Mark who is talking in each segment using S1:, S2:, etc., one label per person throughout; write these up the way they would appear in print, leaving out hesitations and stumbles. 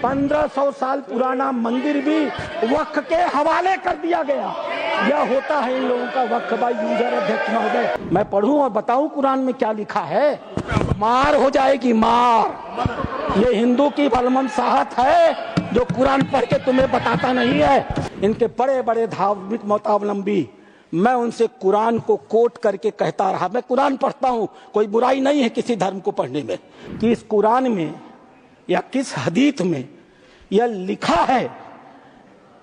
S1: 1500 साल पुराना मंदिर भी वक्फ के हवाले कर दिया गया। यह होता है इन लोगों का वक्फ बाई यूजर। अध्यक्ष महोदय, मैं पढ़ूं और बताऊं कुरान में क्या लिखा है। मार हो जाएगी मार। ये हिंदू की बलमनसाहत है जो कुरान पढ़ के तुम्हें बताता नहीं है। इनके बड़े बड़े धार्मिक मतावलंबी, मैं उनसे कुरान को कोट करके कहता रहा। मैं कुरान पढ़ता हूं, कोई बुराई नहीं है किसी धर्म को पढ़ने में, कि इस कुरान में या किस हदीस में यह लिखा है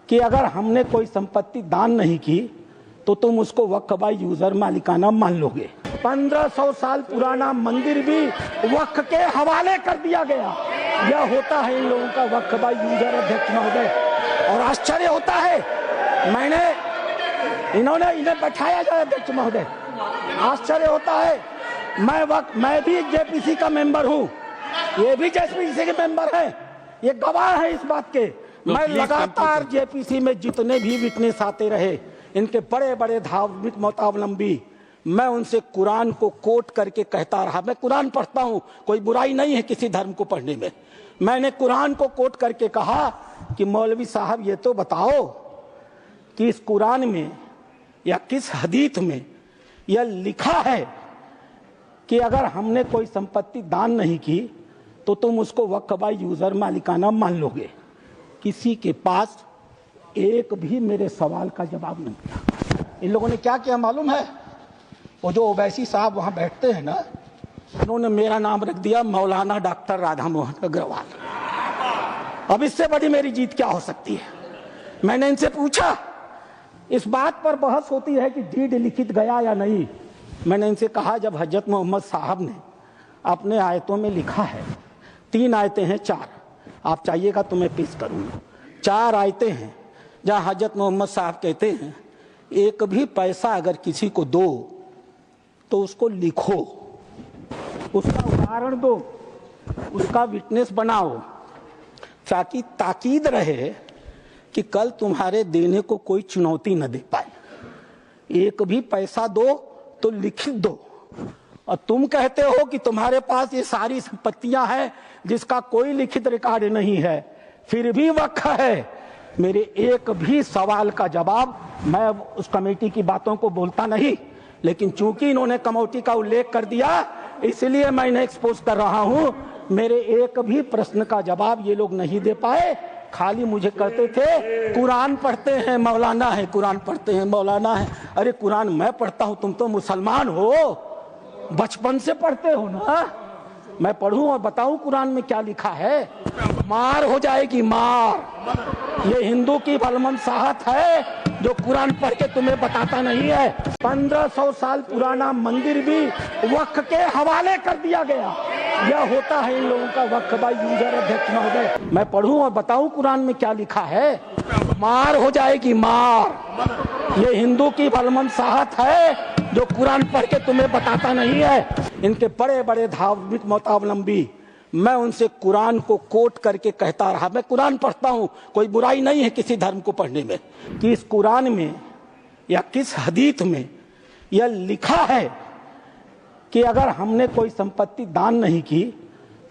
S1: कि अगर हमने कोई संपत्ति दान नहीं की तो तुम उसको वक्फ बाई यूजर मालिकाना मान लोगे। 1500 साल पुराना मंदिर भी वक्फ के हवाले कर दिया गया। यह होता है इन लोगों का वक्फ बाई यूजर। अध्यक्ष महोदय, और आश्चर्य होता है, इन्हें बैठाया जाए। अध्यक्ष महोदय, आश्चर्य होता है, मैं भी जेपीसी का मेंबर हूँ, ये भी जेपीसी के मेंबर है, ये गवाह है इस बात के। मैं लगातार जेपीसी में जितने भी विटनेस आते रहे, इनके बड़े बड़े धार्मिक मतावलंबी, मैं उनसे कुरान को कोट करके कहता रहा। मैं कुरान पढ़ता हूं, कोई बुराई नहीं है किसी धर्म को पढ़ने में। मैंने कुरान को कोट करके कहा कि मौलवी साहब ये तो बताओ कि इस कुरान में या किस हदीस में यह लिखा है कि अगर हमने कोई संपत्ति दान नहीं की तो तुम उसको वक्फ बाई यूजर मालिकाना मान लोगे। किसी के पास एक भी मेरे सवाल का जवाब नहीं दिया। इन लोगों ने क्या किया मालूम है? वो जो ओवैसी साहब वहां बैठते हैं ना, उन्होंने मेरा नाम रख दिया मौलाना डॉक्टर राधा मोहन अग्रवाल। अब इससे बड़ी मेरी जीत क्या हो सकती है? मैंने इनसे पूछा, इस बात पर बहस होती है कि डीड लिखित गया या नहीं। मैंने इनसे कहा, जब हजरत मोहम्मद साहब ने अपने आयतों में लिखा है, 3 आयतें हैं, 4, आप चाहिएगा तो मैं पेश करूंगा। 4 आयतें हैं जहां हजरत मोहम्मद साहब कहते हैं, एक भी पैसा अगर किसी को दो तो उसको लिखो, उसका उदाहरण दो, उसका विटनेस बनाओ, ताकि ताकीद रहे कि कल तुम्हारे देने को कोई चुनौती न दे पाए। एक भी पैसा दो तो लिखित दो। और तुम कहते हो कि तुम्हारे पास ये सारी संपत्तियां हैं जिसका कोई लिखित रिकॉर्ड नहीं है, फिर भी वक्फ है। मेरे एक भी सवाल का जवाब, मैं उस कमेटी की बातों को बोलता नहीं, लेकिन चूंकि इन्होंने कमेटी का उल्लेख कर दिया इसलिए मैं इन्हें एक्सपोज कर रहा हूं। मेरे एक भी प्रश्न का जवाब ये लोग नहीं दे पाए। खाली मुझे कहते थे कुरान पढ़ते हैं मौलाना है, कुरान पढ़ते हैं मौलाना है। अरे कुरान मैं पढ़ता हूं, तुम तो मुसलमान हो, बचपन से पढ़ते हो ना। मैं पढ़ूं और बताऊं कुरान में क्या लिखा है। मार हो जाएगी मार। ये हिंदू की बलमनसाहत है जो कुरान पढ़ के तुम्हें बताता नहीं है। 1500 साल पुराना मंदिर भी वक्फ के हवाले कर दिया गया। यह होता है इन लोगों का वक्फ बाई यूजर। अध्यक्ष महोदय, मैं पढ़ूं और बताऊं कुरान में क्या लिखा है। मार हो जाएगी मार। ये हिंदू की बलमनसाहत है जो कुरान पढ़ के तुम्हें बताता नहीं है। इनके बड़े बड़े धार्मिक मतावलंबी, मैं उनसे कुरान को कोट करके कहता रहा। मैं कुरान पढ़ता हूं, कोई बुराई नहीं है किसी धर्म को पढ़ने में, कि इस कुरान में या किस हदीस में यह लिखा है कि अगर हमने कोई संपत्ति दान नहीं की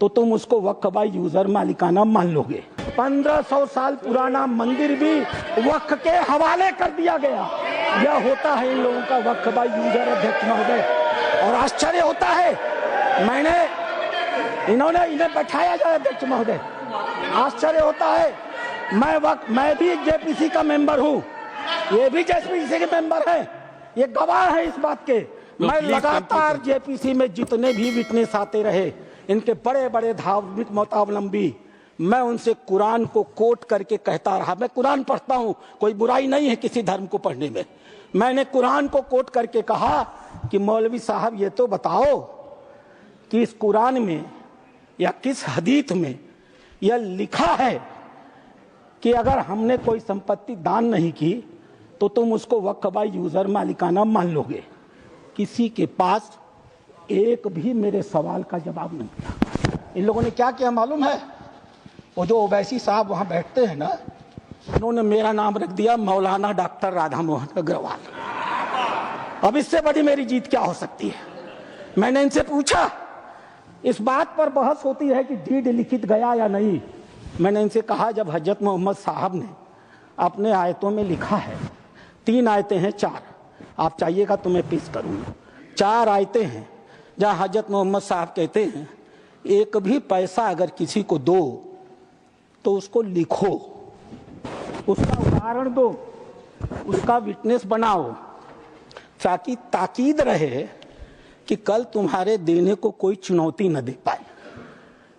S1: तो तुम उसको वक्फ बाई यूजर मालिकाना मान लोगे। 1500 साल पुराना मंदिर भी वक्फ के हवाले कर दिया गया। यह होता है इन लोगों का वक्फ बाई यूजर। अध्यक्ष महोदय, और आश्चर्य होता है, इन्हें बैठाया जाए। अध्यक्ष महोदय, आश्चर्य होता है, मैं भी जेपीसी का मेंबर हूँ, ये भी जेपीसी के मेंबर है, ये गवाह है इस बात के। मैं लगातार जेपीसी में जितने भी विटनेस आते रहे, इनके बड़े बड़े धार्मिक मतावलंबी, मैं उनसे कुरान को कोट करके कहता रहा। मैं कुरान पढ़ता हूं, कोई बुराई नहीं है किसी धर्म को पढ़ने में। मैंने कुरान को कोट करके कहा कि मौलवी साहब ये तो बताओ कि इस कुरान में या किस हदीस में यह लिखा है कि अगर हमने कोई संपत्ति दान नहीं की तो तुम उसको वक्फ बाई यूजर मालिकाना मान लोगे। किसी के पास एक भी मेरे सवाल का जवाब नहीं दिया। इन लोगों ने क्या किया मालूम है? वो जो ओवैसी साहब वहां बैठते हैं ना, उन्होंने मेरा नाम रख दिया मौलाना डॉक्टर राधा मोहन अग्रवाल। अब इससे बड़ी मेरी जीत क्या हो सकती है? मैंने इनसे पूछा, इस बात पर बहस होती है कि डीड लिखित गया या नहीं। मैंने इनसे कहा, जब हजरत मोहम्मद साहब ने अपने आयतों में लिखा है, 3 आयतें हैं, 4, आप चाहिएगा तो मैं पेश करूँगा, 4 आयतें हैं जहाँ हजरत मोहम्मद साहब कहते हैं एक भी पैसा अगर किसी को दो तो उसको लिखो, उसका उदाहरण दो, उसका विटनेस बनाओ, ताकि ताकीद रहे कि कल तुम्हारे देने को कोई चुनौती न दे पाए।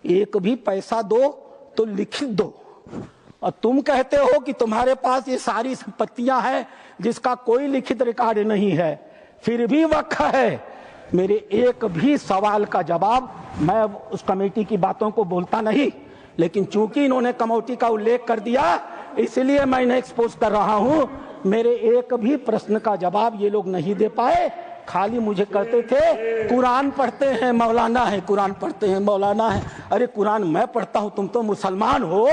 S1: एक भी पैसा दो तो लिख दो। और तुम कहते हो कि तुम्हारे पास ये सारी संपत्तियां हैं जिसका कोई लिखित रिकॉर्ड नहीं है, फिर भी वक्त है। मेरे एक भी सवाल का जवाब, मैं उस कमेटी की बातों को बोलता नहीं, लेकिन चूंकि इन्होंने कमेटी का उल्लेख कर दिया इसलिए मैं इन्हें एक्सपोज कर रहा हूं। मेरे एक भी प्रश्न का जवाब ये लोग नहीं दे पाए, खाली मुझे कहते थे कुरान पढ़ते हैं मौलाना है, कुरान पढ़ते हैं मौलाना है। अरे कुरान मैं पढ़ता हूं, तुम तो मुसलमान हो,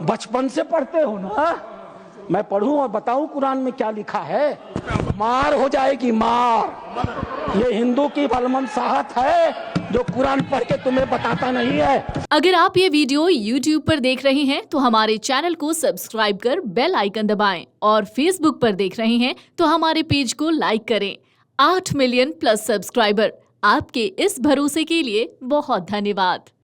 S1: बचपन से पढ़ते हो ना। मैं पढ़ूं और बताऊं कुरान में क्या लिखा है? मार हो जाएगी, मार। ये हिंदू की बलमनसाहत है जो कुरान पढ़ के तुम्हें बताता नहीं है।
S2: अगर आप ये वीडियो YouTube पर देख रहे हैं तो हमारे चैनल को सब्सक्राइब कर बेल आइकन दबाएं, और Facebook पर देख रहे हैं तो हमारे पेज को लाइक करें। 8 मिलियन प्लस सब्सक्राइबर, आपके इस भरोसे के लिए बहुत धन्यवाद।